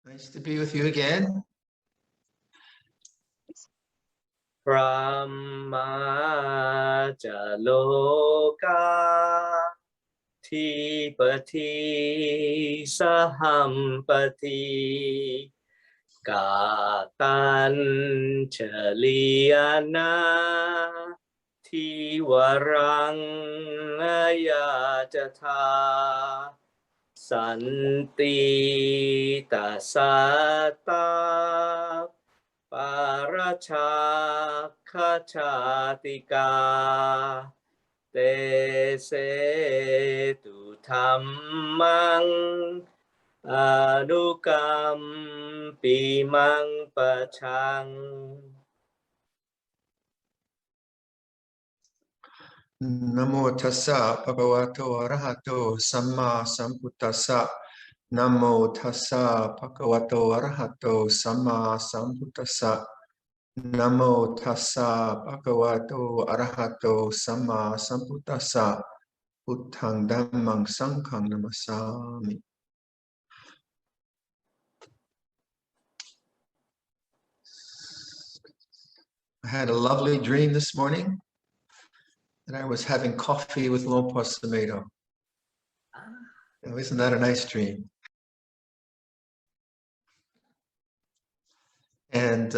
Nice to be with you again. Brahma Jaloka Tipati Sahampati Katan Chaliana Tiwarang Ayajatha Santi Tasata Parachakachatika Te se tu dhammang Anukam Pimang Pachang. Namo tassa bhagavato arahato samma sambuddhassa. Namo tassa bhagavato arahato samma sambuddhassa. Namo tassa bhagavato arahato samma sambuddhassa. Buddhang dhammang sanghang namasami. I had a lovely dream this morning that I was having coffee with Luang Por Tomato. Oh, isn't that a nice dream? And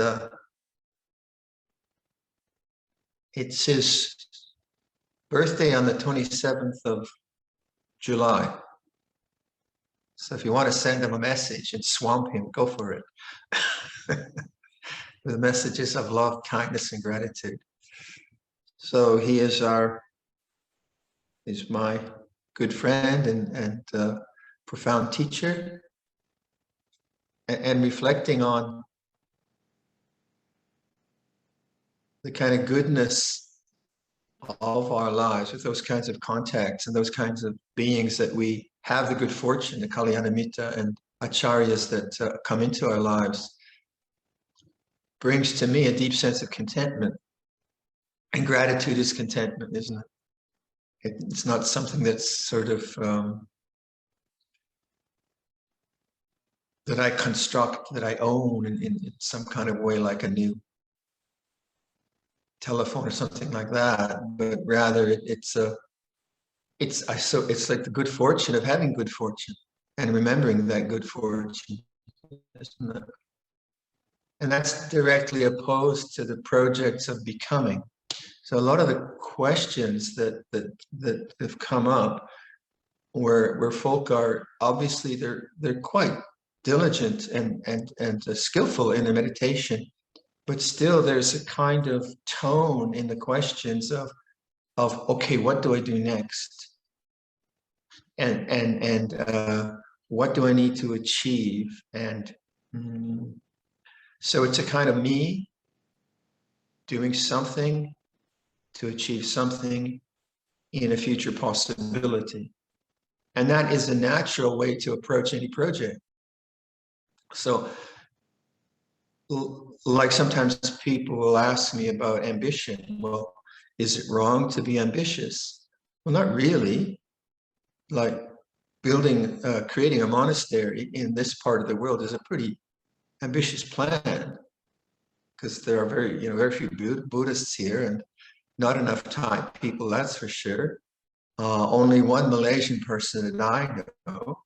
it's his birthday on the 27th of July. So if you want to send him a message and swamp him, go for it. With messages of love, kindness, and gratitude. So he is my good friend and profound teacher, and reflecting on the kind of goodness of our lives with those kinds of contacts and those kinds of beings that we have the good fortune, the Kalyanamitta and Acharyas that come into our lives, brings to me a deep sense of contentment. And gratitude is contentment, isn't it? It's not something that's sort of that I construct, that I own in some kind of way, like a new telephone or something like that. But rather, it's like the good fortune of having good fortune and remembering that good fortune, isn't it? And that's directly opposed to the projects of becoming. So a lot of the questions that have come up, where folk are obviously they're quite diligent and skillful in their meditation, but still there's a kind of tone in the questions of okay, what do I do next, and what do I need to achieve, and so it's a kind of me doing something to achieve something in a future possibility. And that is a natural way to approach any project. So, like sometimes people will ask me about ambition. Well, is it wrong to be ambitious? Well, not really. Like creating a monastery in this part of the world is a pretty ambitious plan, because there are very few Buddhists here, and not enough Thai people, that's for sure. Only one Malaysian person that I know,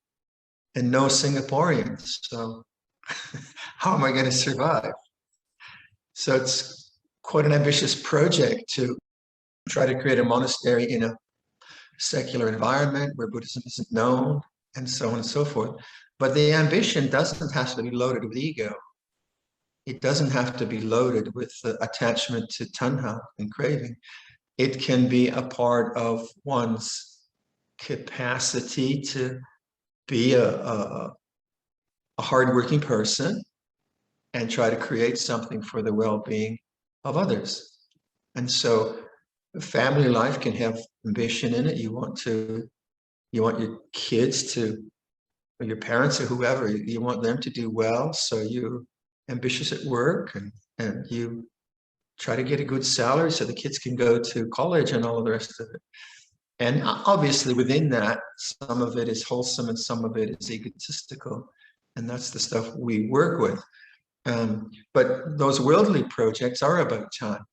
and no Singaporeans. So how am I going to survive? So it's quite an ambitious project to try to create a monastery in a secular environment where Buddhism isn't known, and so on and so forth. But the ambition doesn't have to be loaded with ego. It doesn't have to be loaded with attachment to tanha and craving. It can be a part of one's capacity to be a hardworking person and try to create something for the well-being of others. And so family life can have ambition in it. You want your kids to, or your parents or whoever, you want them to do well. So you're ambitious at work, and you try to get a good salary so the kids can go to college and all of the rest of it. And obviously within that, some of it is wholesome and some of it is egotistical. and that's the stuff we work with. But those worldly projects are about time.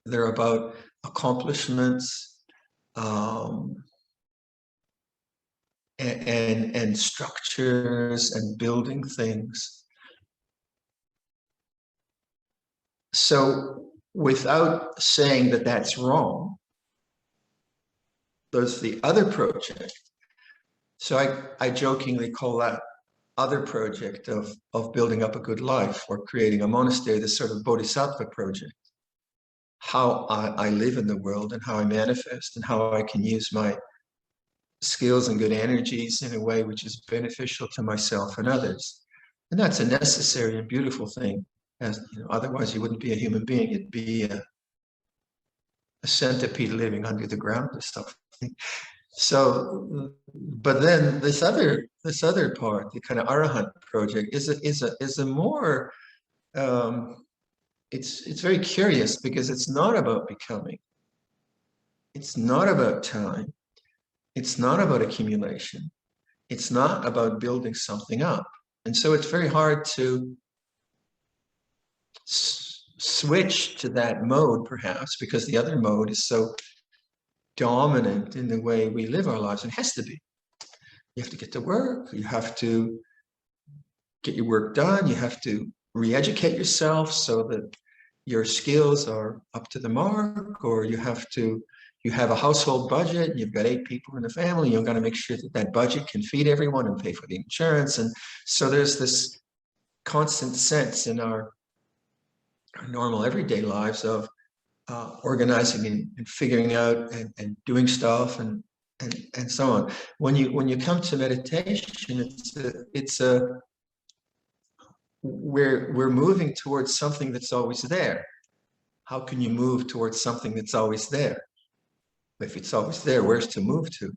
They're about accomplishments, and structures and building things. So without saying that that's wrong, there's the other project. So I jokingly call that other project of building up a good life or creating a monastery, this sort of bodhisattva project. How I live in the world and how I manifest and how I can use my skills and good energies in a way which is beneficial to myself and others. And that's a necessary and beautiful thing. As you know, otherwise you wouldn't be a human being. It'd be a centipede living under the ground or something. So, but then this other part, the kind of Arahant project, is a more it's very curious because it's not about becoming. It's not about time. It's not about accumulation. It's not about building something up. And so it's very hard to switch to that mode, perhaps, because the other mode is so dominant in the way we live our lives. It has to be. You have to get to work. You have to get your work done. You have to re-educate yourself so that your skills are up to the mark, or you have a household budget, and you've got 8 people in the family. You've got to make sure that that budget can feed everyone and pay for the insurance. And so there's this constant sense in our normal everyday lives of organizing and figuring out and doing stuff and so on. When you come to meditation, we're moving towards something that's always there. How can you move towards something that's always there? If it's always there, where's to move to?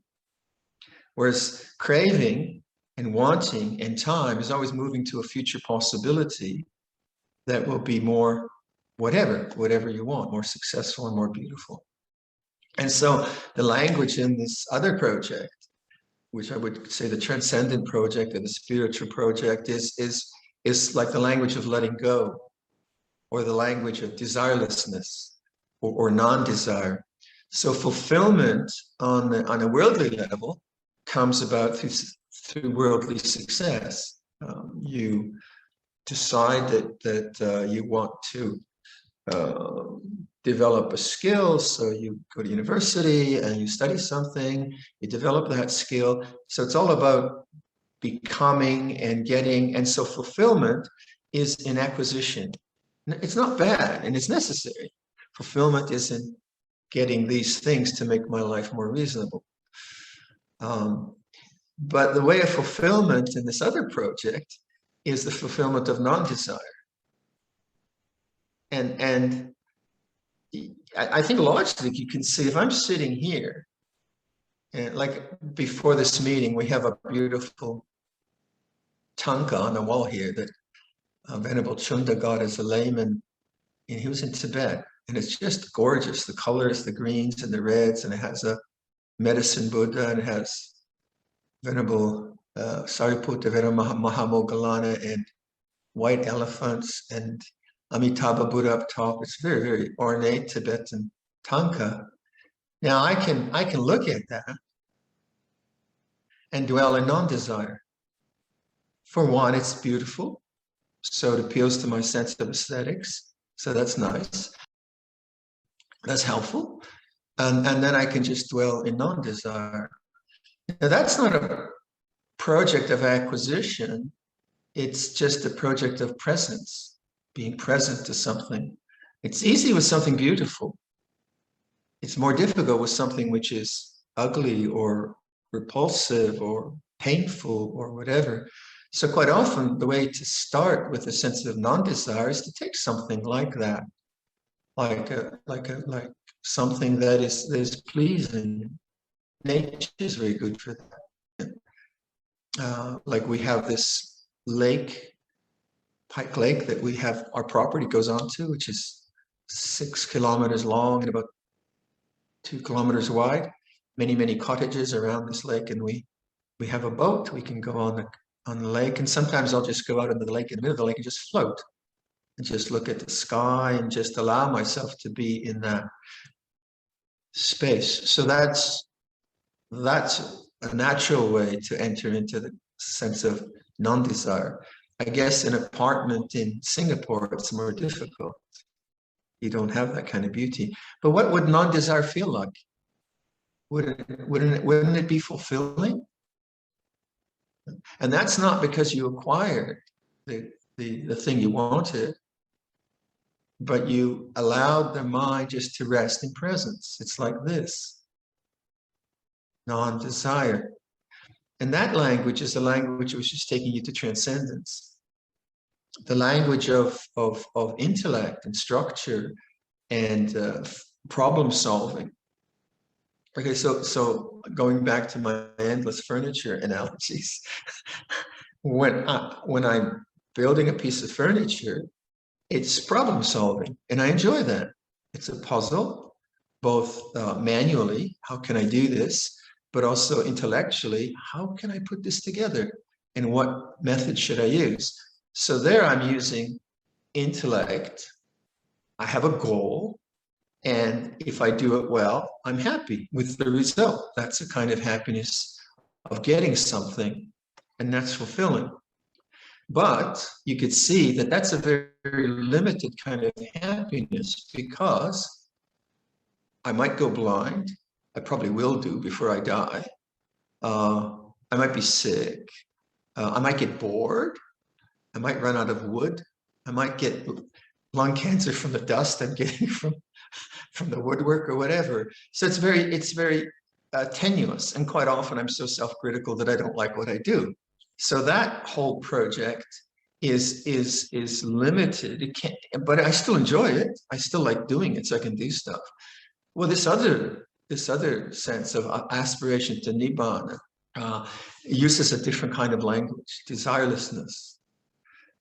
Whereas craving and wanting and time is always moving to a future possibility that will be more whatever you want, more successful and more beautiful. And so the language in this other project, which I would say the transcendent project or the spiritual project, is like the language of letting go, or the language of desirelessness or non-desire. So fulfillment on a worldly level comes about through worldly success. You decide that you want to develop a skill, so you go to university and you study something, you develop that skill. So it's all about becoming and getting, and so fulfillment is in acquisition. It's not bad, and it's necessary. Fulfillment is in getting these things to make my life more reasonable. But the way of fulfillment in this other project is the fulfillment of non-desire. And I think logically you can see, if I'm sitting here, and like before this meeting, we have a beautiful tanka on the wall here that Venerable Chunda got as a layman, and he was in Tibet. And it's just gorgeous. The colors, the greens and the reds, and it has a medicine Buddha, and it has Venerable Sariputta, Venerable Mahamoggallana, and white elephants, and Amitabha Buddha up top. It's very, very ornate Tibetan tanka. Now I can look at that and dwell in non-desire. For one, it's beautiful, so it appeals to my sense of aesthetics. So that's nice. That's helpful. And then I can just dwell in non-desire. Now that's not a project of acquisition. It's just a project of presence, being present to something. It's easy with something beautiful. It's more difficult with something which is ugly or repulsive or painful or whatever. So quite often the way to start with a sense of non-desire is to take something like that, like something that is pleasing. Nature is very good for that. Like we have this lake, Pike Lake, that we have our property goes on to, which is 6 kilometers long and about 2 kilometers wide. Many, many cottages around this lake, and we have a boat. We can go on on the lake. And sometimes I'll just go out into the lake, in the middle of the lake, and just float and just look at the sky and just allow myself to be in that space. So that's a natural way to enter into the sense of non-desire. I guess an apartment in Singapore, it's more difficult. You don't have that kind of beauty. But what would non-desire feel like? Wouldn't it be fulfilling? And that's not because you acquired the thing you wanted, but you allowed the mind just to rest in presence. It's like this, non-desire. And that language is the language which is taking you to transcendence. The language of intellect and structure and problem solving. Okay, so going back to my endless furniture analogies, when I'm building a piece of furniture, it's problem solving, and I enjoy that. It's a puzzle, both manually, how can I do this, but also intellectually, how can I put this together, and what method should I use? So there I'm using intellect. I have a goal. And if I do it well, I'm happy with the result. That's a kind of happiness of getting something, and that's fulfilling. But you could see that that's a very, very limited kind of happiness, because I might go blind. I probably will do before I die. I might be sick. I might get bored. I might run out of wood. I might get lung cancer from the dust I'm getting from the woodwork or whatever. So it's very tenuous, and quite often I'm so self-critical that I don't like what I do. So that whole project is limited. It can't, but I still enjoy it. I still like doing it, so I can do stuff. Well, this other sense of aspiration to nibbana uses a different kind of language, desirelessness.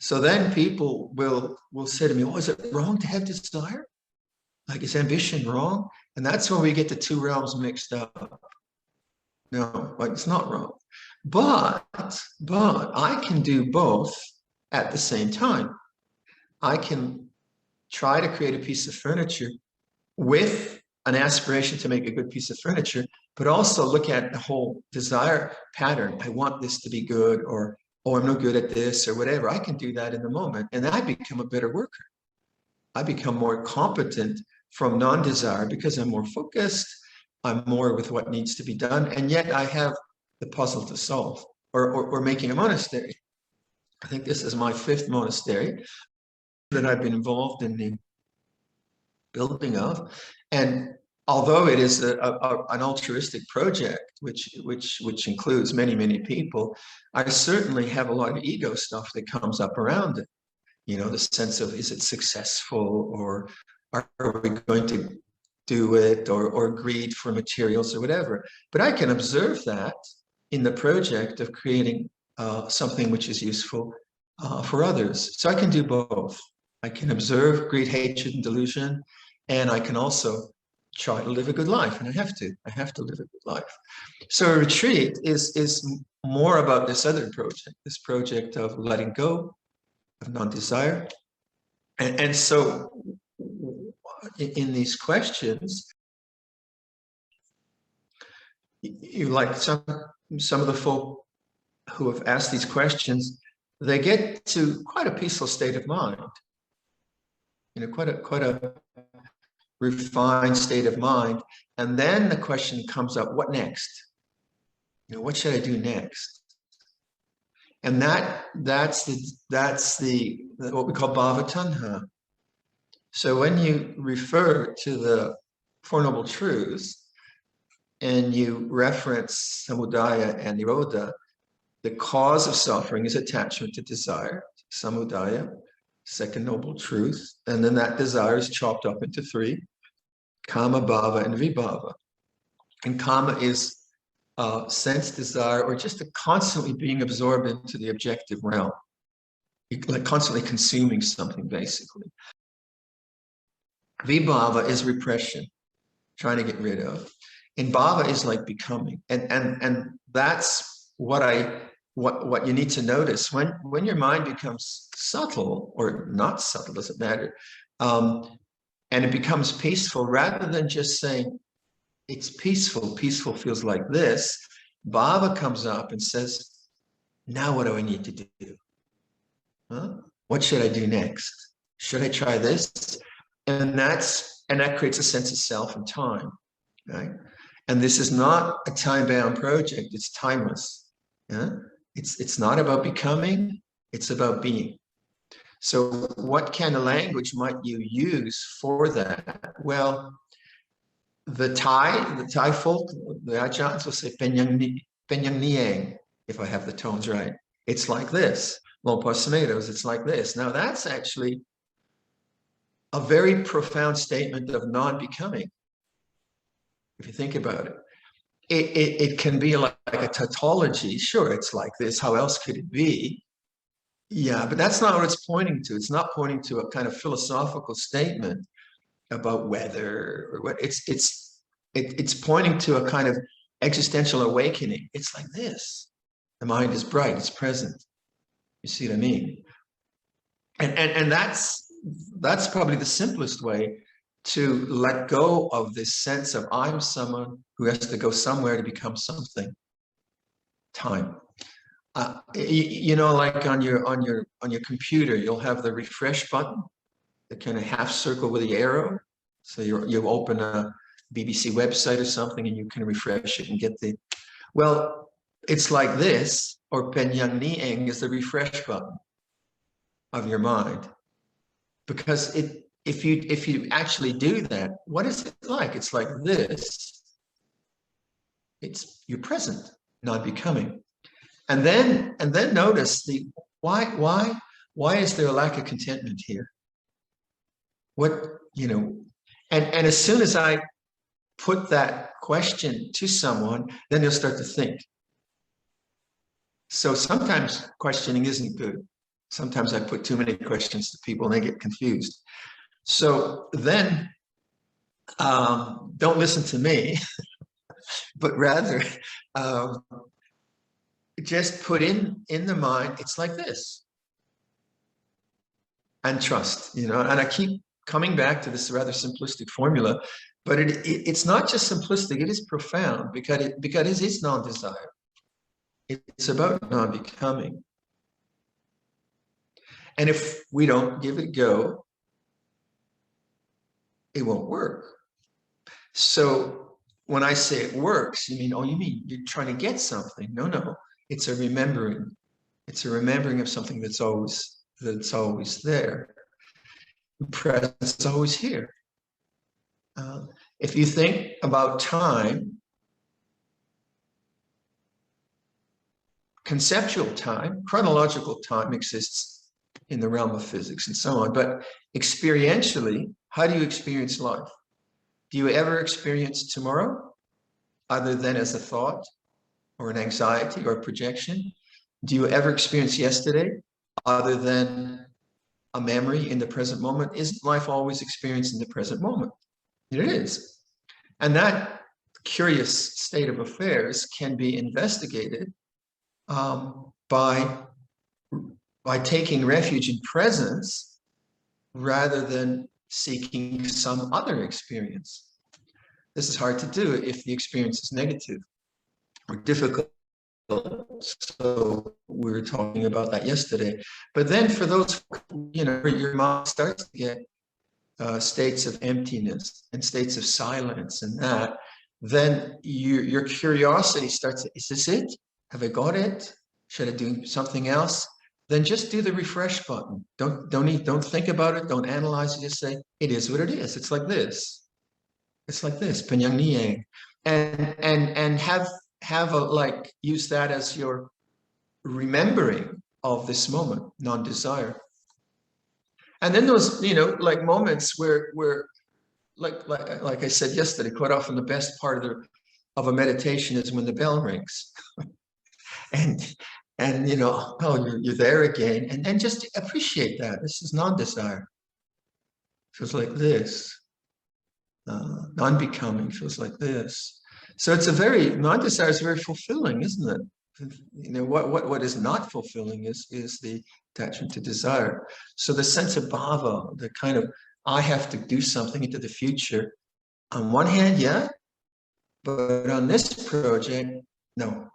So then people will say to me, "Oh, is it wrong to have desire? Like, is ambition wrong?" And that's where we get the two realms mixed up. No, like, it's not wrong. But I can do both at the same time. I can try to create a piece of furniture with an aspiration to make a good piece of furniture, but also look at the whole desire pattern. I want this to be good, or, oh, I'm no good at this, or whatever. I can do that in the moment, and I become a better worker. I become more competent from non-desire because I'm more focused. I'm more with what needs to be done, and yet I have the puzzle to solve. Or making a monastery. I think this is my 5th monastery that I've been involved in the building of. And although it is an altruistic project, which includes many people, I certainly have a lot of ego stuff that comes up around it. You know, the sense of, is it successful, or are we going to do it, or greed for materials or whatever. But I can observe that in the project of creating something which is useful for others. So I can do both. I can observe greed, hatred, and delusion, and I can also try to live a good life, and I have to live a good life. So a retreat is more about this other project, this project of letting go, of non-desire. And so in these questions, you like some of the folk who have asked these questions, they get to quite a peaceful state of mind, you know, quite a refined state of mind. And then the question comes up, what next? You know, what should I do next? And that's the what we call bhavatanha. So when you refer to the Four Noble Truths and you reference samudaya and nirodha, the cause of suffering is attachment to desire, samudaya, second noble truth. And then that desire is chopped up into 3, kama, bhava, and vibhava. And kama is sense desire, or just constantly being absorbed into the objective realm, like constantly consuming something, basically. Vibhava is repression, trying to get rid of. And bhava is like becoming. And that's what I what you need to notice when your mind becomes subtle or not subtle, doesn't matter, and it becomes peaceful, rather than just saying it's peaceful, peaceful feels like this, Baba comes up and says, now what do I need to do? Huh? What should I do next? Should I try this? And that creates a sense of self and time, right? And this is not a time-bound project, it's timeless. Yeah? It's not about becoming, it's about being. So what kind of language might you use for that? Well, the Thai folk, the Ajahns will say Penyang Niang, if I have the tones right. It's like this. Luang Por Tomatoes, it's like this. Now that's actually a very profound statement of non-becoming. If you think about it, it can be like a tautology. Sure, it's like this. How else could it be? Yeah, but that's not what it's pointing to. It's not pointing to a kind of philosophical statement about weather or what. It's pointing to a kind of existential awakening. It's like this. The mind is bright. It's present. You see what I mean? And that's probably the simplest way to let go of this sense of I'm someone who has to go somewhere to become something. Time. You know, like on your computer, you'll have the refresh button, the kind of half circle with the arrow. So you open a BBC website or something, and you can refresh it and get the. Well, it's like this, or Penyang Nieng is the refresh button of your mind, because if you actually do that, what is it like? It's like this. You're present, not becoming. And then notice why is there a lack of contentment here? What, you know, and as soon as I put that question to someone, then they'll start to think. So sometimes questioning isn't good. Sometimes I put too many questions to people and they get confused. So then don't listen to me, but rather just put in the mind, it's like this. And trust, you know, and I keep coming back to this rather simplistic formula, but it's not just simplistic, it is profound because it is non-desire. It's about non-becoming. And if we don't give it a go, it won't work. So when I say it works, you mean you're trying to get something? No, it's a remembering. It's a remembering of something that's always there. The presence is always here. If you think about time, conceptual time, chronological time exists in the realm of physics and so on, but experientially, how do you experience life? Do you ever experience tomorrow other than as a thought or an anxiety or a projection? Do you ever experience yesterday other than a memory in the present moment? Isn't life always experienced in the present moment? It is. And that curious state of affairs can be investigated by taking refuge in presence rather than seeking some other experience. This is hard to do if the experience is negative or difficult. So we were talking about that yesterday. But then for those, you know, your mind starts to get states of emptiness and states of silence and that, then your curiosity starts, is this it? Have I got it? Should I do something else? Then just do the refresh button. Don't think about it. Don't analyze it. Just say, it is what it is. It's like this. It's like this. Penyang Niang. And have use that as your remembering of this moment, non-desire. And then those, you know, like moments where like I said yesterday, quite often the best part of a meditation is when the bell rings. and you know, oh, you're there again, and just appreciate that. This is non-desire. Feels like this. Non-becoming feels like this. So it's non-desire is very fulfilling, isn't it? what is not fulfilling is the attachment to desire. So the sense of bhava, the kind of I have to do something into the future. On one hand, yeah, but on this project, no.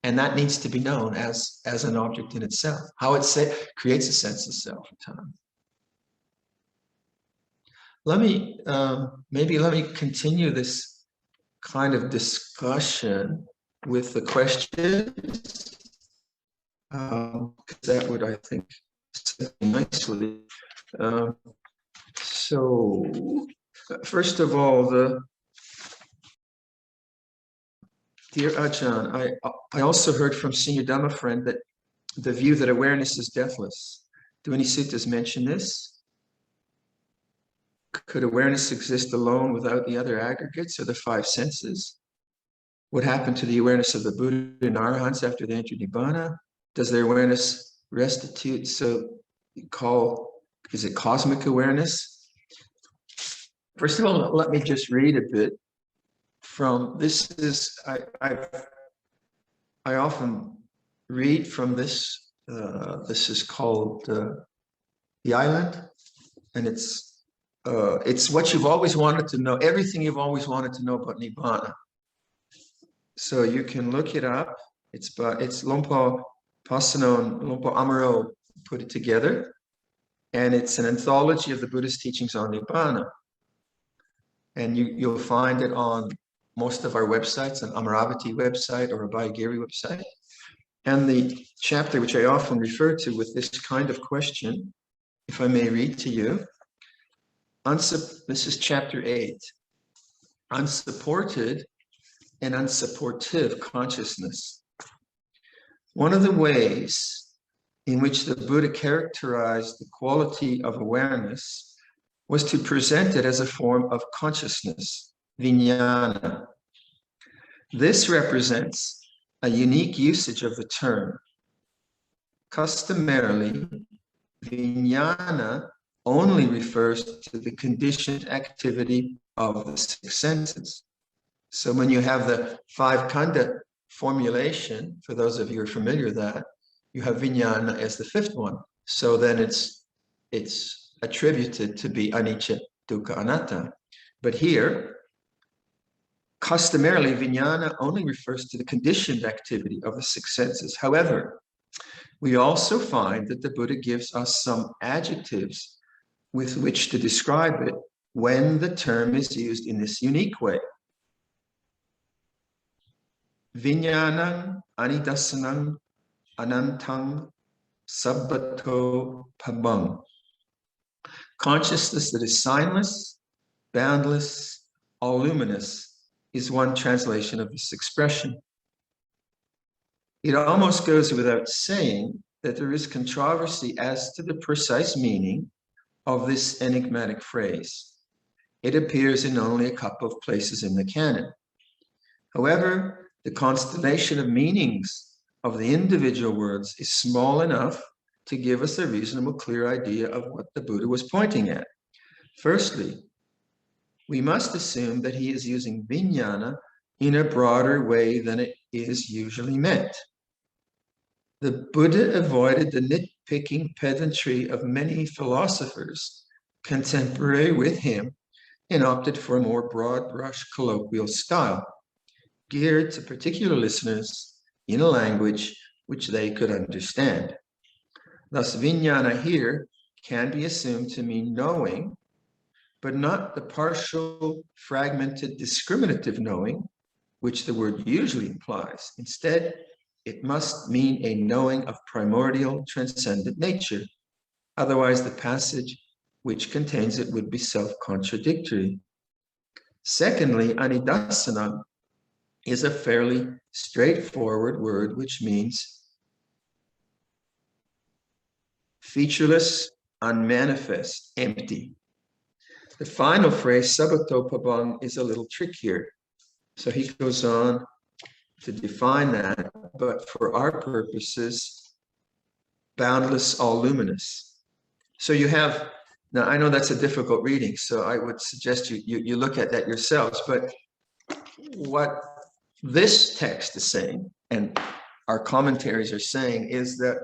And that needs to be known as an object in itself. How it creates a sense of self at time. Maybe let me continue this kind of discussion with the questions. Because that would, I think, set nicely. So, first of all, dear Ajahn, I also heard from Senior Dhamma friend that the view that awareness is deathless. Do any suttas mention this? Could awareness exist alone without the other aggregates or the five senses? What happened to the awareness of the Buddha and Arahants after they entered Nibbana? Does their awareness restitute? Is it cosmic awareness? First of all, let me just read a bit from this. I often read from this. This is called The Island, and it's what you've always wanted to know. Everything you've always wanted to know about Nibbana. So you can look it up. It's Luang Por Pasano and Luang Por Amaro put it together. And it's an anthology of the Buddhist teachings on Nibbana. And you'll find it on most of our websites, an Amaravati website or a Abhayagiri website. And the chapter which I often refer to with this kind of question, if I may read to you, this is chapter 8, unsupported and unsupportive consciousness. One of the ways in which the Buddha characterized the quality of awareness was to present it as a form of consciousness, vijnana. This represents a unique usage of the term. Customarily, vijnana only refers to the conditioned activity of the six senses. So when you have the five khandha formulation, for those of you who are familiar with that, you have vijnana as the fifth one. So then it's attributed to be anicca, dukkha, anatta. But here, customarily, vijnana only refers to the conditioned activity of the six senses. However, we also find that the Buddha gives us some adjectives with which to describe it when the term is used in this unique way. Vijnanam anidasanam anantang sabbato pabang. Consciousness that is signless, boundless, all luminous is one translation of this expression. It almost goes without saying that there is controversy as to the precise meaning of this enigmatic phrase. It appears in only a couple of places in the canon. However, the constellation of meanings of the individual words is small enough to give us a reasonable, clear idea of what the Buddha was pointing at. Firstly, we must assume that he is using vijnana in a broader way than it is usually meant. The Buddha avoided the nitpicking pedantry of many philosophers contemporary with him and opted for a more broad brush colloquial style, geared to particular listeners in a language which they could understand. Thus, vijnana here can be assumed to mean knowing, but not the partial, fragmented, discriminative knowing, which the word usually implies. Instead, it must mean a knowing of primordial, transcendent nature. Otherwise, the passage which contains it would be self-contradictory. Secondly, anidasana is a fairly straightforward word which means featureless, unmanifest, empty. The final phrase, sabbato pabang, is a little trickier. So he goes on to define that, but for our purposes, boundless, all luminous. So you have, now I know that's a difficult reading, so I would suggest you look at that yourselves, but what this text is saying, and our commentaries are saying is that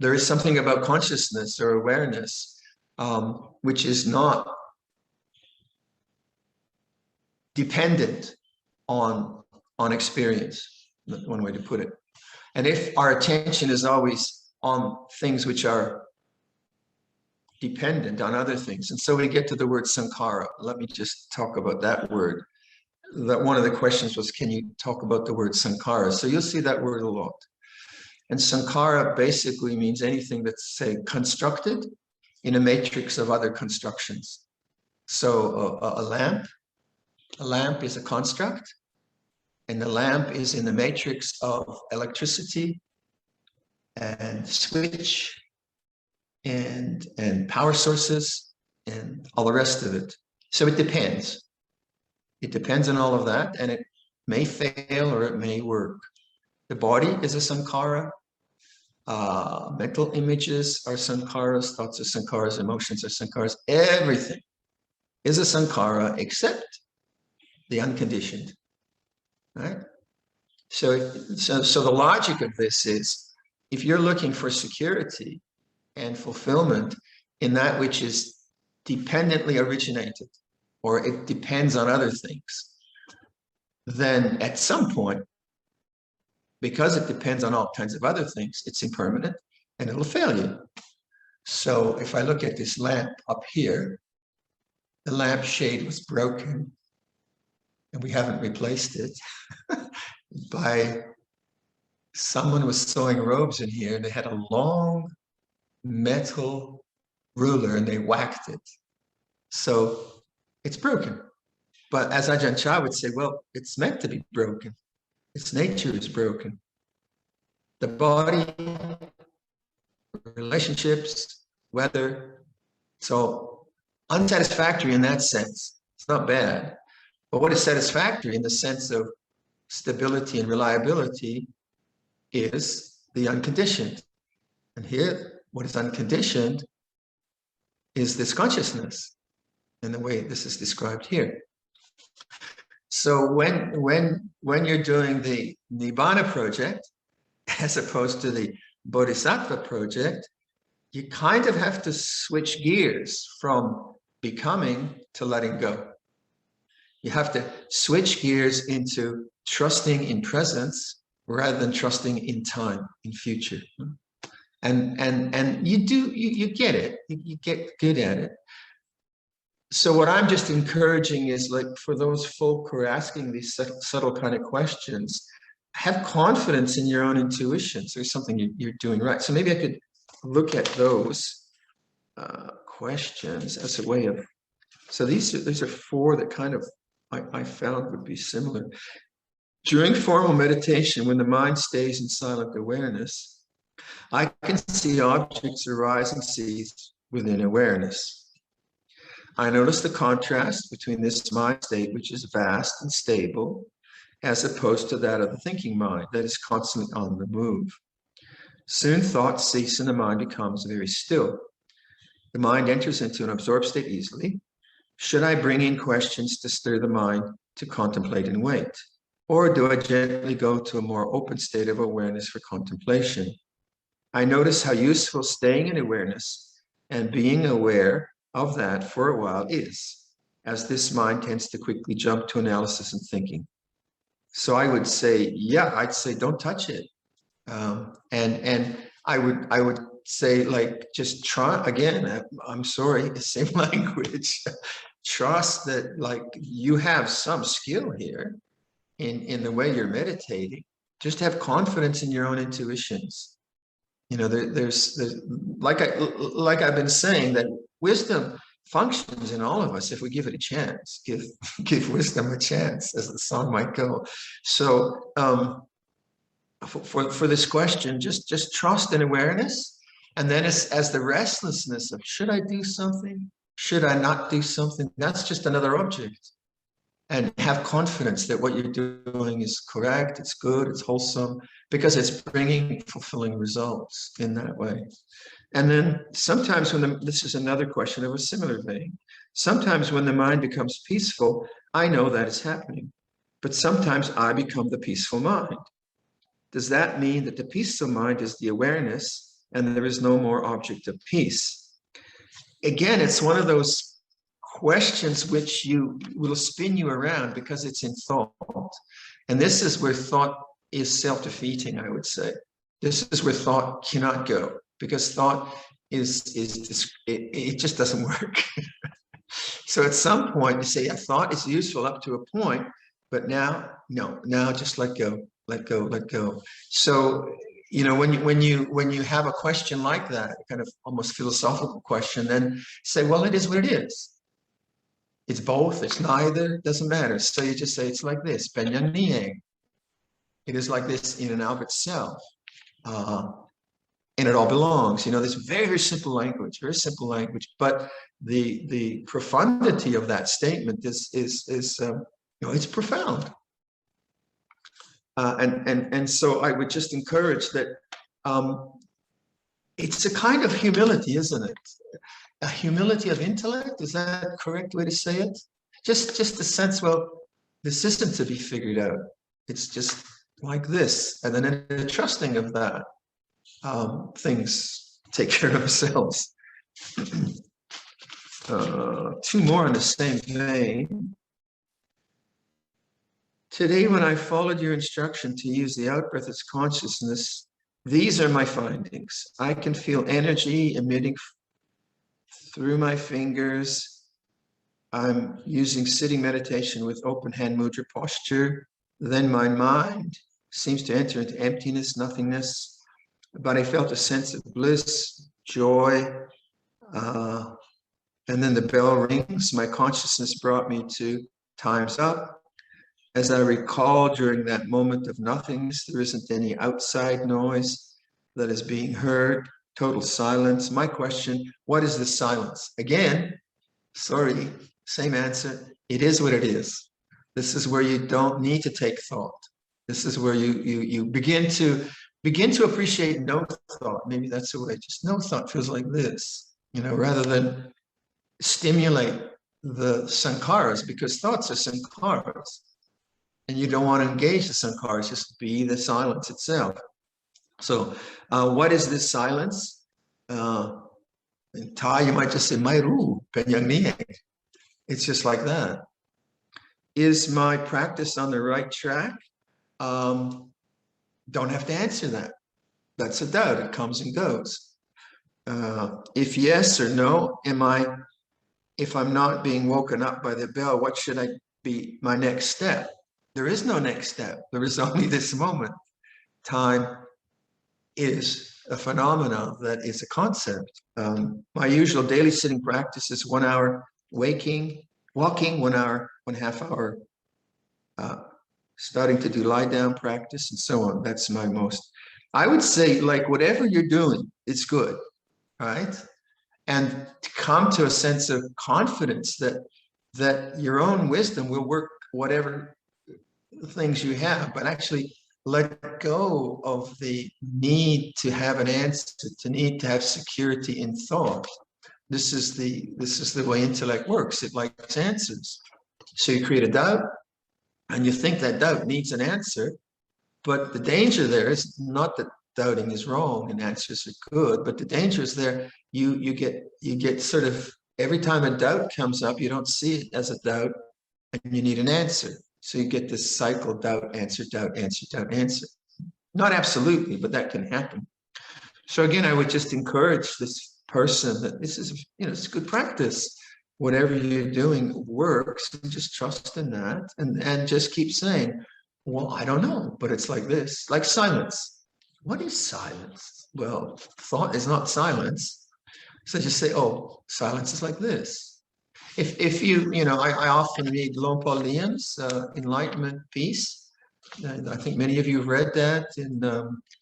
there is something about consciousness or awareness which is not dependent on experience. That's one way to put it. And if our attention is always on things which are dependent on other things, and so we get to the word sankhara. Let me just talk about that word. That one of the questions was, can you talk about the word sankhara? So you'll see that word a lot. And sankhara basically means anything that's, say, constructed in a matrix of other constructions. So a lamp is a construct, and the lamp is in the matrix of electricity and switch and power sources and all the rest of it. So it depends. It depends on all of that, and it may fail or it may work. The body is a sankhara. Mental images are sankharas, thoughts are sankharas, emotions are sankharas. Everything is a sankhara except the unconditioned, right? So the logic of this is, if you're looking for security and fulfillment in that which is dependently originated, or it depends on other things, then at some point, because it depends on all kinds of other things, it's impermanent and it'll fail you. So if I look at this lamp up here, the lamp shade was broken and we haven't replaced it by someone was sewing robes in here, and they had a long metal ruler and they whacked it. So it's broken. But as Ajahn Chah would say, well, it's meant to be broken. Its nature is broken. The body, relationships, weather, so unsatisfactory in that sense. It's not bad. But what is satisfactory in the sense of stability and reliability is the unconditioned. And here, what is unconditioned is this consciousness, in the way this is described here. So when you're doing the Nibbana project, as opposed to the Bodhisattva project, you kind of have to switch gears from becoming to letting go. You have to switch gears into trusting in presence rather than trusting in time, in future. And you get it, you get good at it. So what I'm just encouraging is, like, for those folk who are asking these subtle kind of questions, have confidence in your own intuitions. There's something you're doing right. So maybe I could look at those questions as a way of, so these are four that kind of I found would be similar. During formal meditation, when the mind stays in silent awareness, I can see objects arise and cease within awareness. I notice the contrast between this mind state, which is vast and stable, as opposed to that of the thinking mind that is constantly on the move. Soon thoughts cease and the mind becomes very still. The mind enters into an absorbed state easily. Should I bring in questions to stir the mind to contemplate and wait? Or do I gently go to a more open state of awareness for contemplation? I notice how useful staying in awareness and being aware of that for a while is, as this mind tends to quickly jump to analysis and thinking. So I would say, yeah, I'd say don't touch it. And I would say, like, just try again. I'm sorry, the same language. Trust that, like, you have some skill here in the way you're meditating. Just have confidence in your own intuitions. You know, there's like I've been saying, that wisdom functions in all of us if we give it a chance. Give wisdom a chance, as the song might go. So for this question, just trust and awareness, and then as the restlessness of, should I do something? Should I not do something? That's just another object. And have confidence that what you're doing is correct, it's good, it's wholesome, because it's bringing fulfilling results in that way. And then sometimes this is another question of a similar vein. Sometimes when the mind becomes peaceful, I know that is happening. But sometimes I become the peaceful mind. does that mean that the peace of mind is the awareness and there is no more object of peace? Again, it's one of those questions which will spin you around because it's in thought. And this is where thought is self-defeating, I would say. This is where thought cannot go, because thought it just doesn't work. So at some point you say, yeah, thought is useful up to a point, but now, no, now just let go, let go, let go. So, you know, when you have a question like that, kind of almost philosophical question, then say, well, it is what it is. It's both, it's neither, it doesn't matter. So you just say, it's like this, Penyang Nieng. It is like this in and of itself. And it all belongs. You know, this very, very simple language, but the profundity of that statement is you know, it's profound. And so I would just encourage that it's a kind of humility, isn't it? A humility of intellect, is that a correct way to say it? Just the sense, well, this isn't to be figured out. It's just like this. And then in the trusting of that, things take care of themselves. Two more in the same vein. Today, when I followed your instruction to use the out-breath as consciousness, these are my findings. I can feel energy emitting through my fingers. I'm using sitting meditation with open hand mudra posture. Then my mind seems to enter into emptiness, nothingness. But I felt a sense of bliss, joy, and then the bell rings. My consciousness brought me to time's up. As I recall, during that moment of nothingness, there isn't any outside noise that is being heard, total silence. My question, what is this silence? Again, sorry, same answer. It is what it is. This is where you don't need to take thought. This is where you begin to appreciate no thought. Maybe that's the way. Just no thought feels like this, you know, rather than stimulate the sankharas, because thoughts are sankharas. And you don't want to engage the sankharas, just be the silence itself. So what is this silence? In Thai, you might just say, Mai Ru, Penyang Nieng. It's just like that. Is my practice on the right track? Don't have to answer that. That's a doubt. It comes and goes. If yes or no, if I'm not being woken up by the bell, what should I be my next step? There is no next step. There is only this moment. Time is a phenomena that is a concept. My usual daily sitting practice is 1 hour walking, 1 hour, 1/2 hour starting to do lie down practice and so on. That's my most. I would say, like, whatever you're doing, it's good, right? And to come to a sense of confidence that your own wisdom will work whatever things you have, but actually let go of the need to have an answer, to need to have security in thought. This is the way intellect works. It likes answers. So you create a doubt, and you think that doubt needs an answer, but the danger there is not that doubting is wrong and answers are good, but the danger is there. You get sort of, every time a doubt comes up, you don't see it as a doubt, and you need an answer. So you get this cycle: doubt, answer, doubt, answer, doubt, answer. Not absolutely, but that can happen. So again, I would just encourage this person that this is, you know, it's good practice. Whatever you're doing works, and just trust in that, and just keep saying, well, I don't know, but it's like this, like silence. What is silence? Well, thought is not silence. So just say, oh, silence is like this. If you know, I often read Luang Por Liam's Enlightenment Peace. I think many of you have read that. In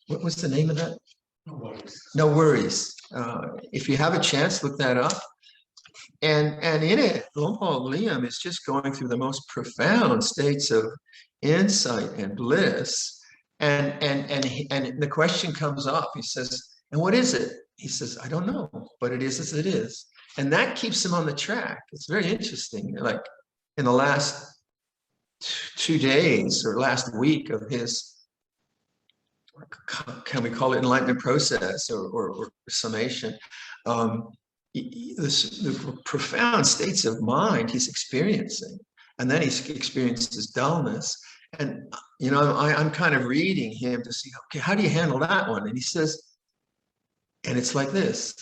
what was the name of that? No worries. No Worries. If you have a chance, look that up. And in it, Luang Por Liam is just going through the most profound states of insight and bliss. And the question comes up. He says, and what is it? He says, I don't know, but it is as it is. And that keeps him on the track. It's very interesting. Like in the last 2 days or last week of his can we call it enlightenment process or summation? The profound states of mind he's experiencing, and then he experiences dullness. And I'm kind of reading him to see, okay, how do you handle that one? And he says, and it's like this,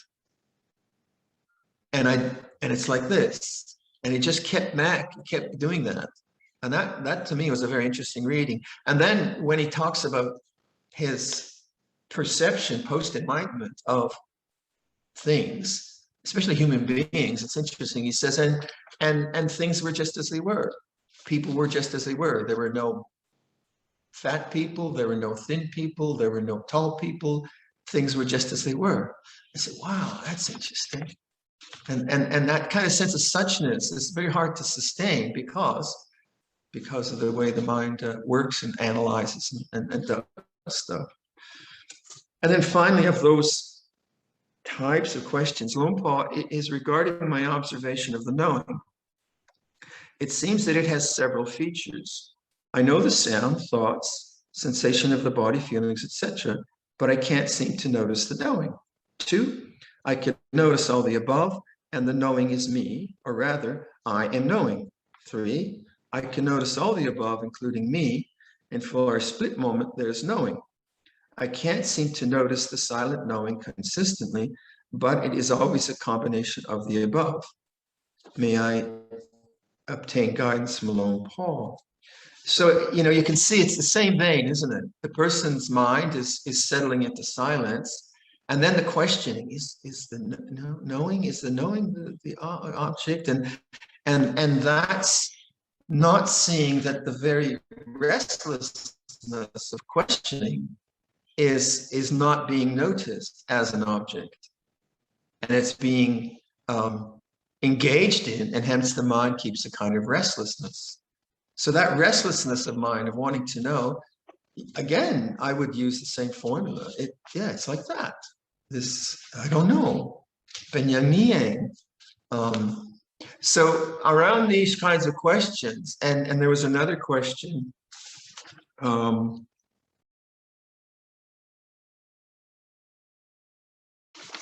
and it's like this, and he just kept doing that, and that to me was a very interesting reading. And then when he talks about his perception post-enlightenment of things, especially human beings, it's interesting. He says, and things were just as they were. People were just as they were. There were no fat people, there were no thin people, there were no tall people. Things were just as they were. I said, wow, that's interesting. And that kind of sense of suchness is very hard to sustain because of the way the mind works and analyzes and does stuff. And then finally, of those types of questions, Luang Por is regarding my observation of the knowing. It seems that it has several features. I know the sound, thoughts, sensation of the body, feelings, etc., but I can't seem to notice the knowing. 2, I can notice all the above, and the knowing is me, or rather, I am knowing. 3, I can notice all the above, including me, and for a split moment, there's knowing. I can't seem to notice the silent knowing consistently, but it is always a combination of the above. May I obtain guidance from Luang Por? So, you can see it's the same vein, isn't it? The person's mind is settling into silence. And then the questioning is the knowing the object? And that's not seeing that the very restlessness of questioning is not being noticed as an object. And it's being engaged in, and hence the mind keeps a kind of restlessness. So that restlessness of mind, of wanting to know, again, I would use the same formula. It's like that. This, I don't know. So around these kinds of questions, and there was another question. Hold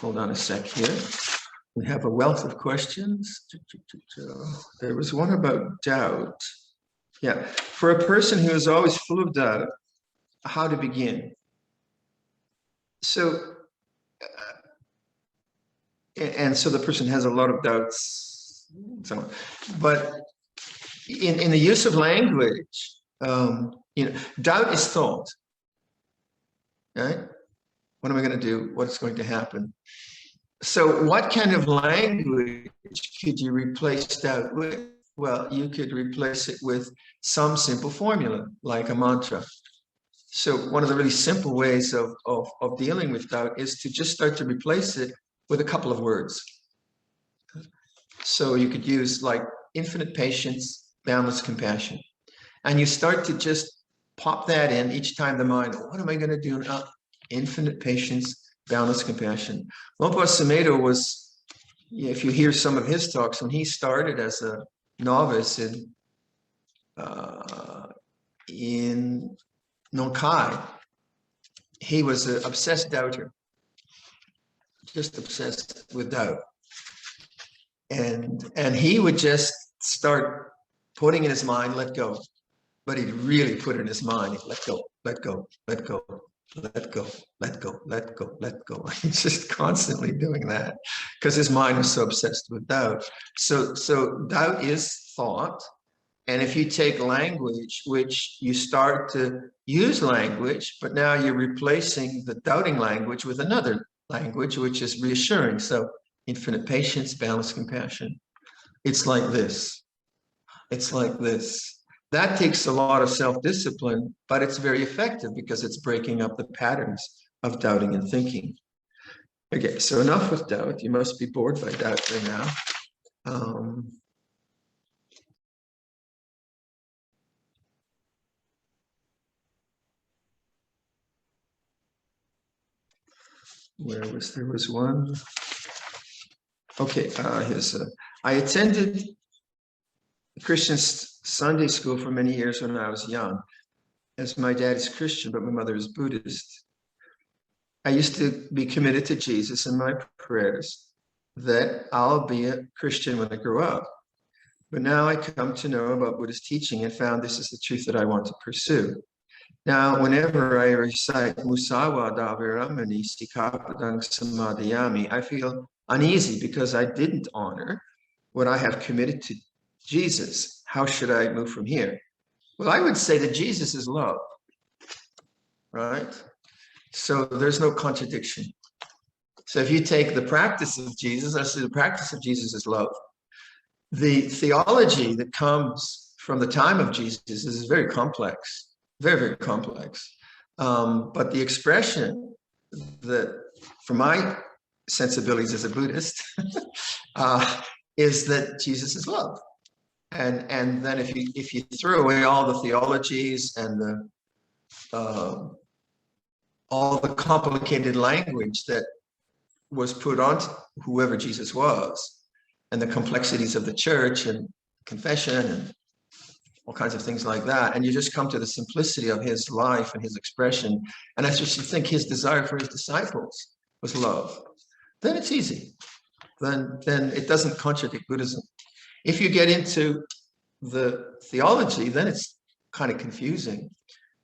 on a sec here. We have a wealth of questions. There was one about doubt. Yeah, for a person who is always full of doubt, how to begin? So, and so the person has a lot of doubts, so, but in the use of language, doubt is thought, right? What am I going to do? What's going to happen? So what kind of language could you replace doubt with? Well, you could replace it with some simple formula, like a mantra. So one of the really simple ways of dealing with doubt is to just start to replace it with a couple of words. So you could use like infinite patience, boundless compassion. And you start to just pop that in each time the mind, what am I going to do now? Infinite patience, boundless compassion. Luang Por Sumedho was, if you hear some of his talks, when he started as a novice in Nong Khai, he was an obsessed doubter, just obsessed with doubt. And he would just start putting in his mind, let go. But he'd really put it in his mind, let go, let go, let go, let go, let go, let go, let go. He's just constantly doing that because his mind was so obsessed with doubt. So doubt is thought. And if you take language, which you start to use language, but now you're replacing the doubting language with another language, which is reassuring. So infinite patience, boundless compassion. It's like this. It's like this. That takes a lot of self-discipline, but it's very effective because it's breaking up the patterns of doubting and thinking. Okay, so enough with doubt. You must be bored by doubt by now. There was one. Okay, I attended Christian Sunday school for many years when I was young. as my dad is Christian, but my mother is Buddhist. I used to be committed to Jesus in my prayers that I'll be a Christian when I grow up. But now I come to know about Buddhist teaching and found this is the truth that I want to pursue. Now, whenever I recite Musawa da Viramani Sikapadang Samadhyami, I feel uneasy because I didn't honor what I have committed to Jesus. How should I move from here? Well, I would say that Jesus is love, right? So there's no contradiction. So if you take the practice of Jesus, I say the practice of Jesus is love. The theology that comes from the time of Jesus is very complex, very, very complex. But the expression that, for my sensibilities as a Buddhist, is that Jesus is love. And then if you throw away all the theologies and all the complicated language that was put on whoever Jesus was, and the complexities of the church and confession and all kinds of things like that, and you just come to the simplicity of his life and his expression, and I just think his desire for his disciples was love, then it's easy. Then it doesn't contradict Buddhism. If you get into the theology, then it's kind of confusing.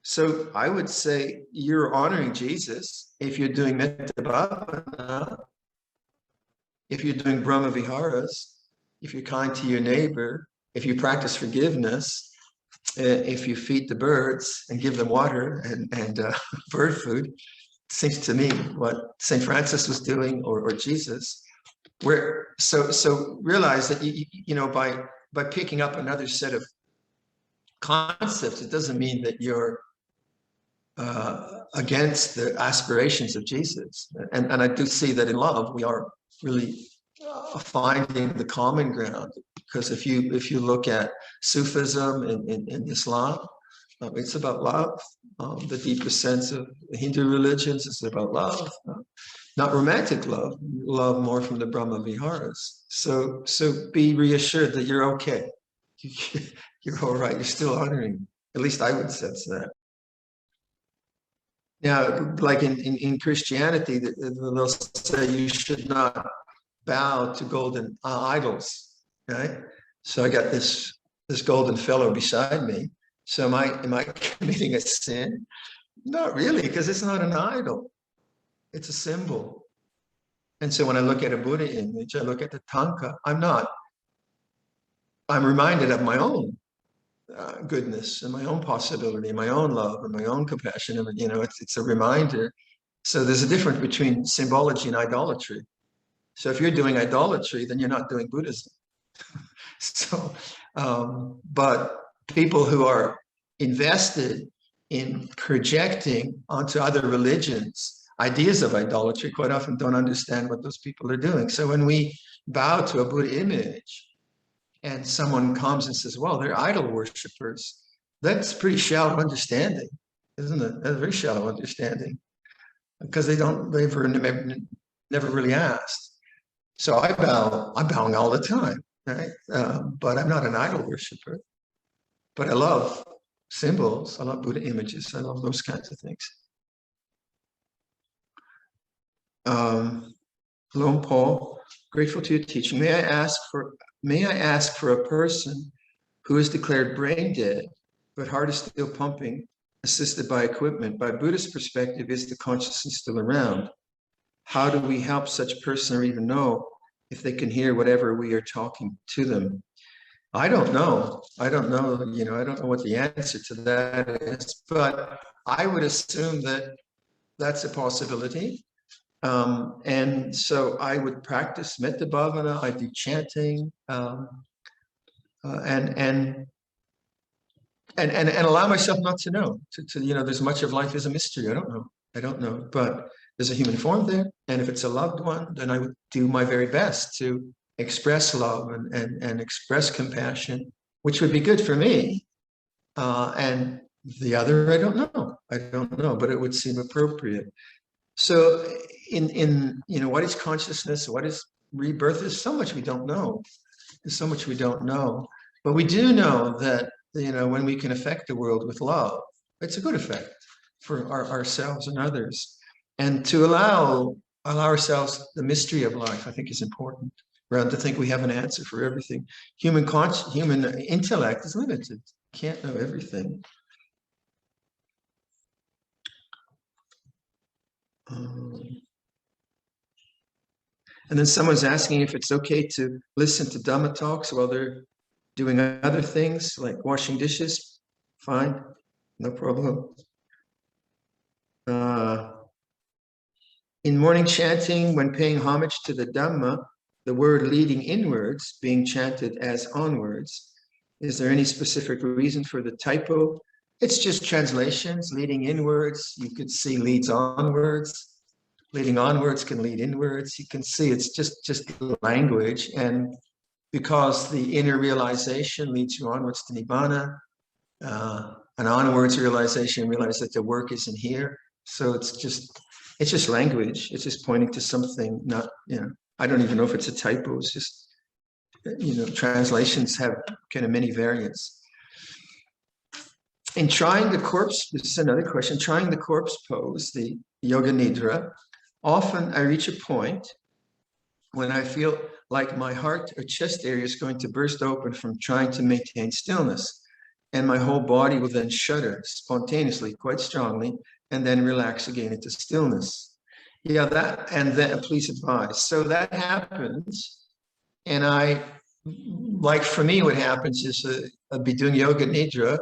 So I would say you're honoring Jesus if you're doing metta bhavana, if you're doing Brahma Viharas, if you're kind to your neighbor, if you practice forgiveness, if you feed the birds and give them water and bird food, seems to me what St. Francis was doing, or Jesus. So realize that you know, by picking up another set of concepts, it doesn't mean that you're against the aspirations of Jesus. And I do see that in love we are really finding the common ground, because if you look at Sufism in Islam, it's about love. The deepest sense of Hindu religions is about love, not romantic love, love more from the Brahma Viharas. So be reassured that you're okay. You're all right. You're still honoring. At least I would sense that. Now, like in Christianity, they'll say you should not bow to golden idols, right? So I got this golden fellow beside me. So am I committing a sin? Not really, because it's not an idol. It's a symbol. And so when I look at a Buddha image, I look at the tanka, I'm reminded of my own goodness and my own possibility, my own love and my own compassion. And, you know, it's a reminder. So there's a difference between symbology and idolatry. So if you're doing idolatry, then you're not doing Buddhism. So, but people who are invested in projecting onto other religions ideas of idolatry quite often don't understand what those people are doing. So when we bow to a Buddha image and someone comes and says, well, they're idol worshippers, that's pretty shallow understanding, isn't it? That's a very shallow understanding, because they've never really asked. So I'm bowing all the time, right? But I'm not an idol worshipper. But I love symbols. I love Buddha images. I love those kinds of things. Luang Por, grateful to your teaching. May I ask for a person who is declared brain dead, but heart is still pumping, assisted by equipment. By Buddhist perspective, is the consciousness still around? How do we help such person, or even know if they can hear whatever we are talking to them? I don't know. I don't know, you know, I don't know what the answer to that is, but I would assume that that's a possibility. And so I would practice metta bhavana, I do chanting, and allow myself not to know, to you know, there's much of life is a mystery. I don't know, but there's a human form there. And if it's a loved one, then I would do my very best to express love and express compassion, which would be good for me. And the other, I don't know, but it would seem appropriate. So in you know, what is consciousness, what is rebirth? There's so much we don't know. There's so much we don't know. But we do know that, you know, when we can affect the world with love, It's a good effect for ourselves and others. And to allow ourselves the mystery of life, I think, is important, rather than think we have an answer for everything. Human intellect is limited. Can't know everything. And then someone's asking if it's okay to listen to Dhamma talks while they're doing other things like washing dishes. Fine, no problem. In morning chanting, when paying homage to the Dhamma, the word leading inwards being chanted as onwards. Is there any specific reason for the typo? It's just translations. Leading inwards, you could see leads onwards. Leading onwards can lead inwards. You can see it's just language. And because the inner realization leads you onwards to Nibbana, an onwards realization, realize that the work isn't here. So it's just language. It's just pointing to something, not, I don't even know if it's a typo. It's just, translations have kind of many variants. In trying the corpse, this is another question, trying the corpse pose, the Yoga Nidra, often I reach a point when I feel like my heart or chest area is going to burst open from trying to maintain stillness. And my whole body will then shudder spontaneously, quite strongly, and then relax again into stillness. Yeah, and then please advise. So that happens. And for me, what happens is I'll be doing Yoga Nidra,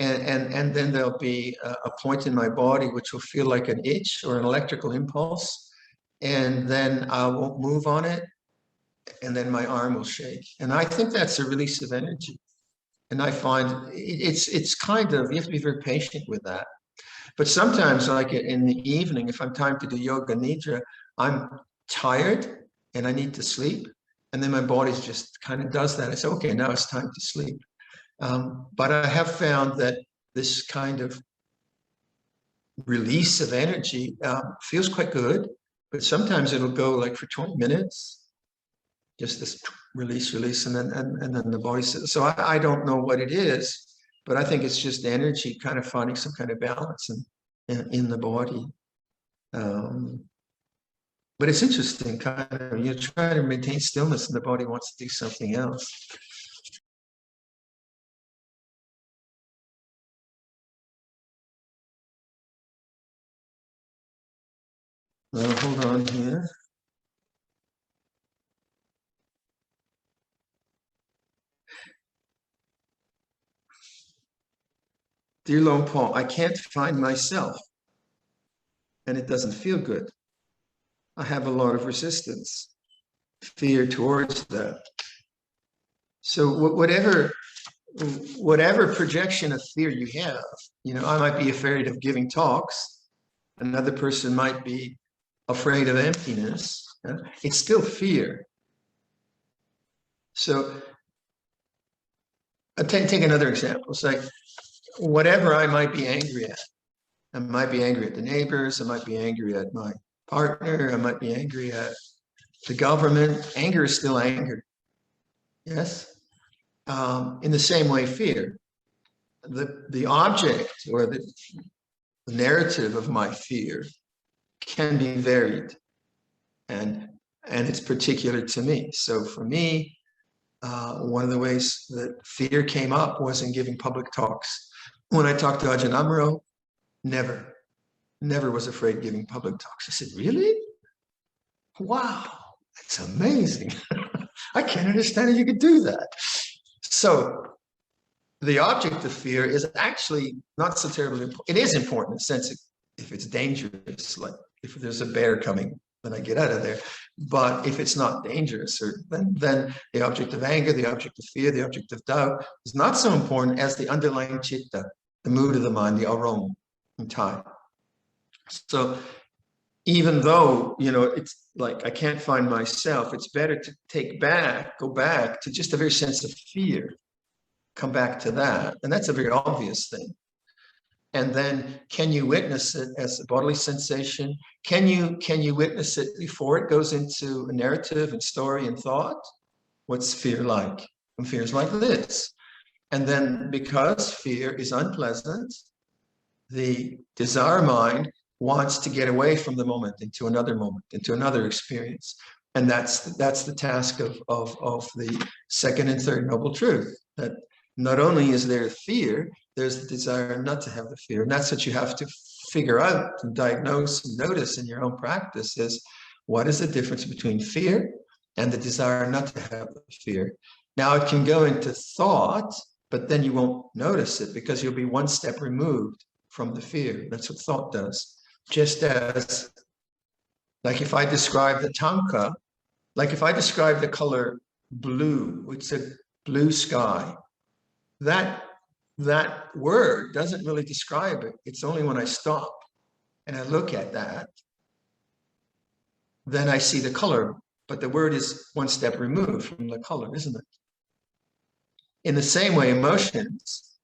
and then there'll be a point in my body which will feel like an itch or an electrical impulse. And then I won't move on it. And then my arm will shake. And I think that's a release of energy. And I find it's kind of, you have to be very patient with that. But sometimes, like in the evening, if I'm time to do Yoga Nidra, I'm tired and I need to sleep. And then my body just kind of does that. I say, okay, now it's time to sleep. But I have found that this kind of release of energy feels quite good. But sometimes it'll go like for 20 minutes. Just this release, and then the body says, so I don't know what it is, but I think it's just energy kind of finding some kind of balance in the body. But it's interesting, kind of, you're trying to maintain stillness and the body wants to do something else. Well, hold on here. Dear Luang Por, I can't find myself, and it doesn't feel good. I have a lot of resistance, fear towards that. So whatever projection of fear you have, I might be afraid of giving talks. Another person might be afraid of emptiness. It's still fear. So I'll take another example. It's like, whatever I might be angry at. I might be angry at the neighbors. I might be angry at my partner. I might be angry at the government. Anger is still anger. Yes? In the same way, fear. The object or the narrative of my fear can be varied. And it's particular to me. So for me, one of the ways that fear came up was in giving public talks. When I talked to Ajahn Amaro, never was afraid giving public talks. I said, really? Wow, that's amazing. I can't understand how you could do that. So the object of fear is actually not so terribly important. It is important in the sense if it's dangerous, like if there's a bear coming, then I get out of there. But if it's not dangerous, then the object of anger, the object of fear, the object of doubt is not so important as the underlying chitta, the mood of the mind, the aroma in Thai. So even though, it's like I can't find myself, it's better to go back to just a very sense of fear, come back to that. And that's a very obvious thing. And then can you witness it as a bodily sensation? Can you witness it before it goes into a narrative and story and thought? What's fear like? And fear is like this. And then because fear is unpleasant, The desire mind wants to get away from the moment, into another experience. And that's the task of the second and third noble truth, that not only is there fear, there's the desire not to have the fear. And that's what you have to figure out and diagnose and notice in your own practice, is what is the difference between fear and the desire not to have the fear. Now it can go into thought, but then you won't notice it because you'll be one step removed from the fear. That's what thought does. Just as, like if I describe the tanka, like if I describe the color blue, it's a blue sky, that word doesn't really describe it. It's only when I stop and I look at that, then I see the color, but the word is one step removed from the color, isn't it? In the same way, emotions,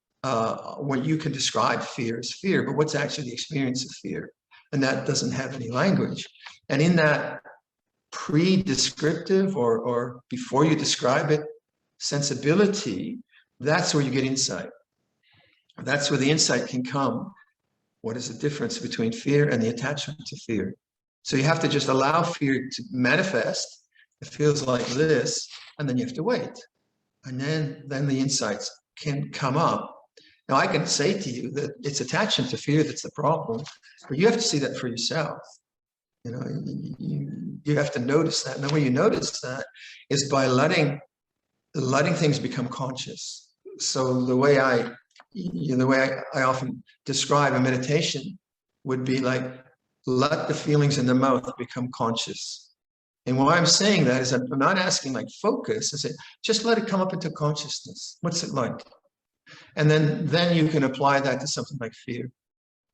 when you can describe fear as fear, but what's actually the experience of fear? And that doesn't have any language. And in that pre-descriptive or before you describe it, sensibility, that's where you get insight. That's where the insight can come. What is the difference between fear and the attachment to fear? So you have to just allow fear to manifest. It feels like this, and then you have to wait. And then the insights can come up. Now, I can say to you that it's attachment to fear that's the problem, but you have to see that for yourself. You know, you have to notice that. And the way you notice that is by letting things become conscious. So the way I often describe a meditation would be like, let the feelings in the mouth become conscious. And why I'm saying that is I'm not asking like focus. I say, just let it come up into consciousness. What's it like? And then you can apply that to something like fear.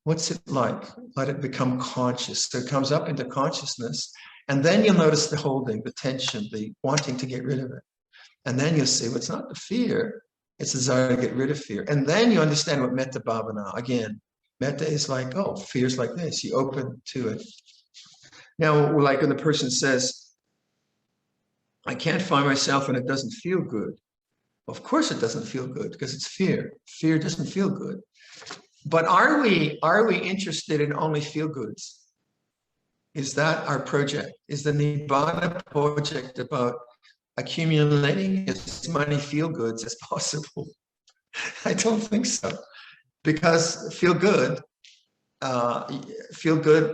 What's it like? Let it become conscious. So it comes up into consciousness. And then you'll notice the holding, the tension, the wanting to get rid of it. And then you'll see, well, it's not the fear, it's the desire to get rid of fear. And then you understand what metta bhavana, again, metta is like, oh, fear's like this. You open to it. Now, like when the person says, I can't find myself and it doesn't feel good. Of course it doesn't feel good because it's fear. Fear doesn't feel good. But are we interested in only feel goods? Is that our project? Is the Nibbana project about accumulating as many feel goods as possible? I don't think so. Because feel good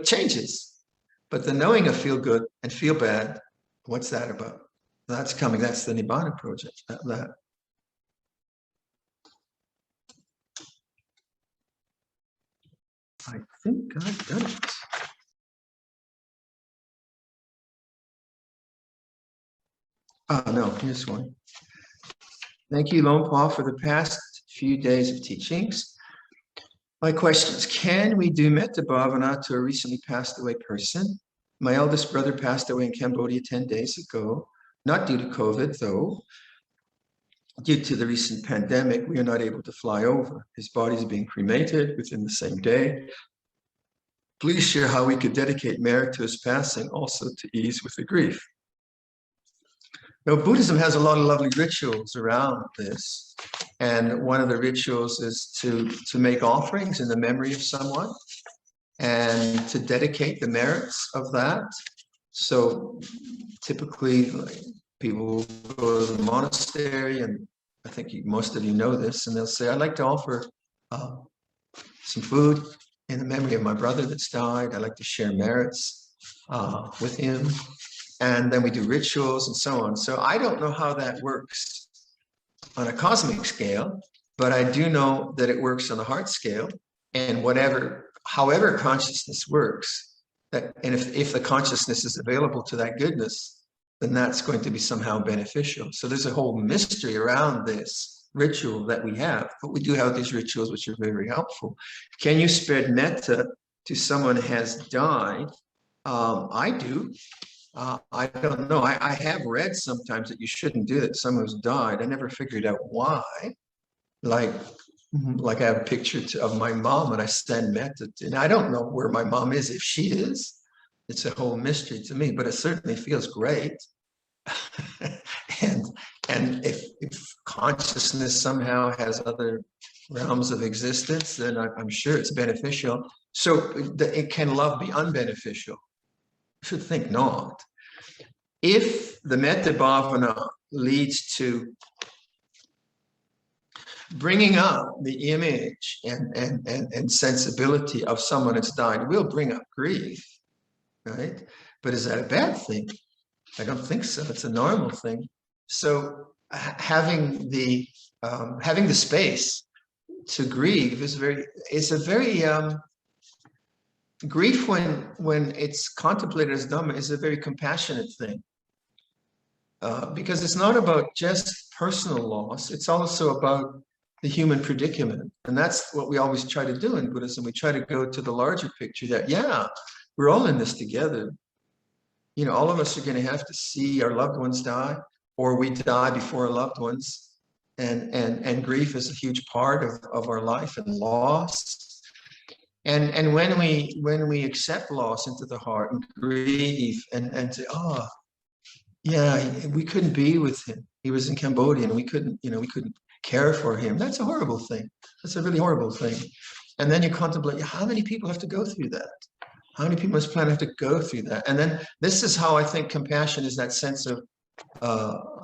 changes. But the knowing of feel good and feel bad, what's that about? That's coming. That's the Nibbana project. That. I think I've done it. Oh, no, here's one. Thank you, Luang Por, for the past few days of teachings. My questions: can we do metta bhavana to a recently passed away person? My eldest brother passed away in Cambodia 10 days ago, not due to COVID, though. Due to the recent pandemic, we are not able to fly over. His body is being cremated within the same day. Please share how we could dedicate merit to his passing, also to ease with the grief. Now, Buddhism has a lot of lovely rituals around this. And one of the rituals is to make offerings in the memory of someone and to dedicate the merits of that. So typically, people will go to the monastery, and I think most of you know this, and they'll say, I'd like to offer some food in the memory of my brother that's died. I'd like to share merits with him. And then we do rituals and so on. So I don't know how that works on a cosmic scale, but I do know that it works on a heart scale. And however consciousness works, and if the consciousness is available to that goodness, then that's going to be somehow beneficial. So there's a whole mystery around this ritual that we have, but we do have these rituals which are very helpful. Can you spread metta to someone who has died? I do. I don't know. I have read sometimes that you shouldn't do that. Someone who's died. I never figured out why. Like I have a picture of my mom and I send metta to, and I don't know where my mom is, if she is. It's a whole mystery to me, but it certainly feels great. and if consciousness somehow has other realms of existence, then I'm sure it's beneficial. So can love be unbeneficial? I should think not. If the metta bhavana leads to bringing up the image and sensibility of someone that's died, will bring up grief, right? But is that a bad thing? I don't think so. It's a normal thing. So having the space to grieve is a very grief when it's contemplated as Dhamma is a very compassionate thing. Because it's not about just personal loss, it's also about the human predicament. And that's what we always try to do in Buddhism. We try to go to the larger picture that, yeah, we're all in this together. You know, all of us are going to have to see our loved ones die, or we die before our loved ones. And grief is a huge part of our life and loss. And when we accept loss into the heart and grieve and say, oh, yeah, we couldn't be with him. He was in Cambodia and we couldn't care for him. That's a horrible thing. That's a really horrible thing. And then you contemplate, how many people have to go through that? How many people on this planet have to go through that? And then this is how I think compassion is, that sense of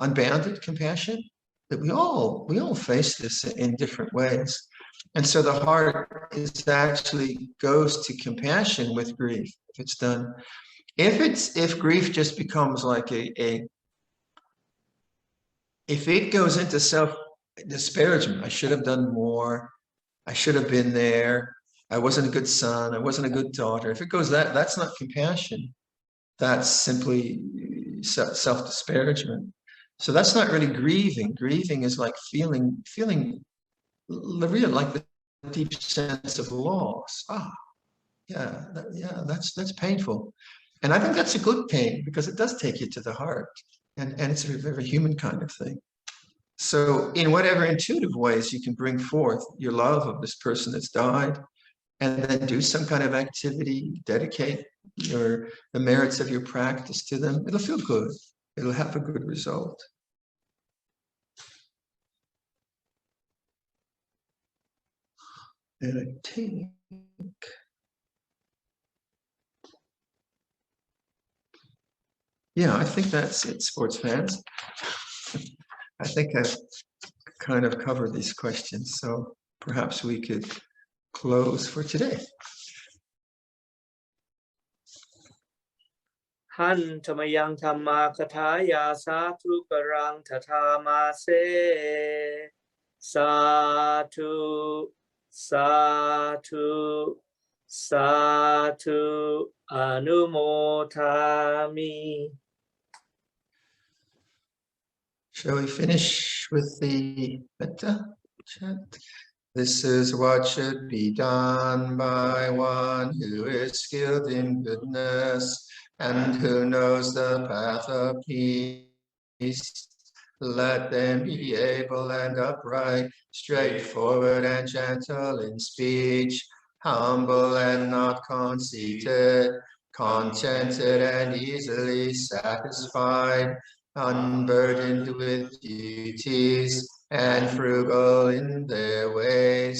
unbounded compassion, that we all face this in different ways. And so the heart is actually goes to compassion with grief if it's done. If grief just becomes like if it goes into self-disparagement, I should have done more, I should have been there, I wasn't a good son, I wasn't a good daughter. If it goes that's not compassion. That's simply self-disparagement. So that's not really grieving. Grieving is like feeling the real, like the deep sense of loss. That's painful. And I think that's a good pain because it does take you to the heart, and it's a very human kind of thing. So in whatever intuitive ways you can bring forth your love of this person that's died, and then do some kind of activity, dedicate the merits of your practice to them, it'll feel good. It'll have a good result. And I think I think that's it, sports fans. I think I've kind of covered these questions, so perhaps we could close for today. หันธรรมยังธรรมาคทายาสาธุปรังทธามาเสสาธุสาธุสาธุอนุโมทามิ Shall we finish with the metta chant? This is what should be done by one who is skilled in goodness and who knows the path of peace. Let them be able and upright, straightforward and gentle in speech, humble and not conceited, contented and easily satisfied, unburdened with duties, and frugal in their ways,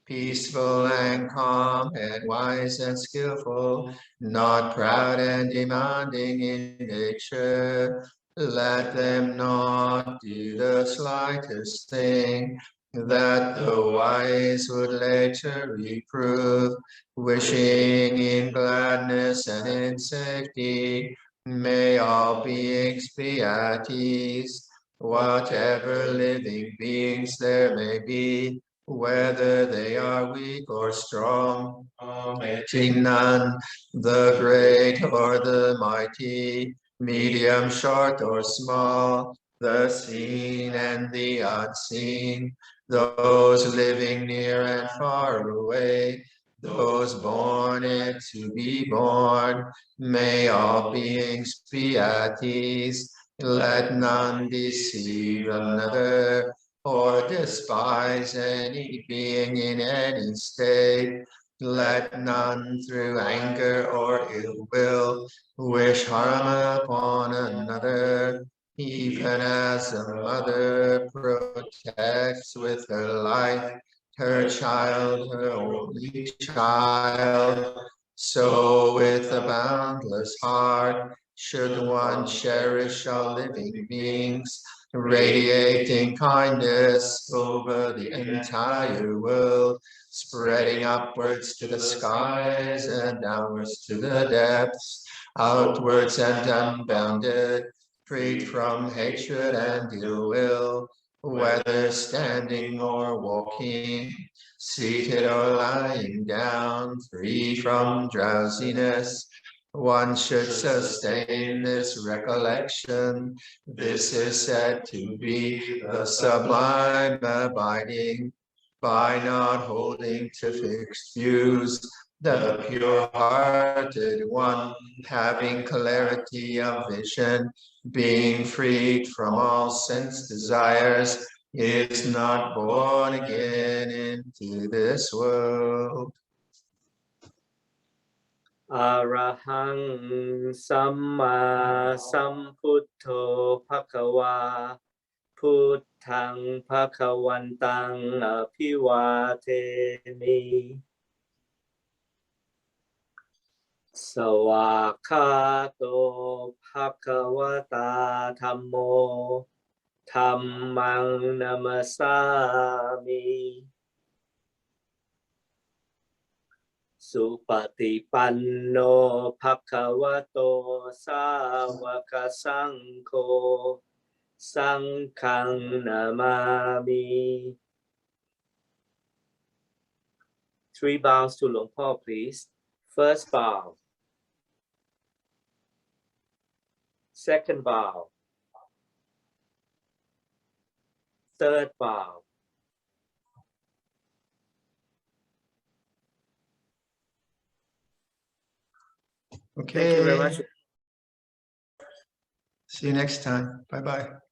peaceful and calm and wise and skillful, not proud and demanding in nature. Let them not do the slightest thing that the wise would later reprove, wishing in gladness and in safety. May all beings be at ease, whatever living beings there may be, whether they are weak or strong, omitting none, the great or the mighty, medium, short, or small, the seen and the unseen, those living near and far away, those born and to be born. May all beings be at ease. Let none deceive another or despise any being in any state. Let none through anger or ill will wish harm upon another, even as a mother protects with her life her child, her only child. So with a boundless heart should one cherish all living beings, radiating kindness over the entire world, spreading upwards to the skies and downwards to the depths, outwards and unbounded, freed from hatred and ill will, whether standing or walking, seated or lying down, free from drowsiness. One should sustain this recollection. This is said to be the sublime abiding, by not holding to fixed views, the pure-hearted one, having clarity of vision, being freed from all sense desires, is not born again into this world. Arahant Samma Sambuddho Bhagava Puttang Bhagavantang Abhivatemi Sawakhato Bhagavata Dhammo Dhammang Namasami Supatipanno Bhagavato Sāvaka Saṅkho Saṅghang Namami. 3 bows to Luang Por, please. First bow. Second bow. Third bow. Okay. Thank you very much. See you next time. Bye-bye.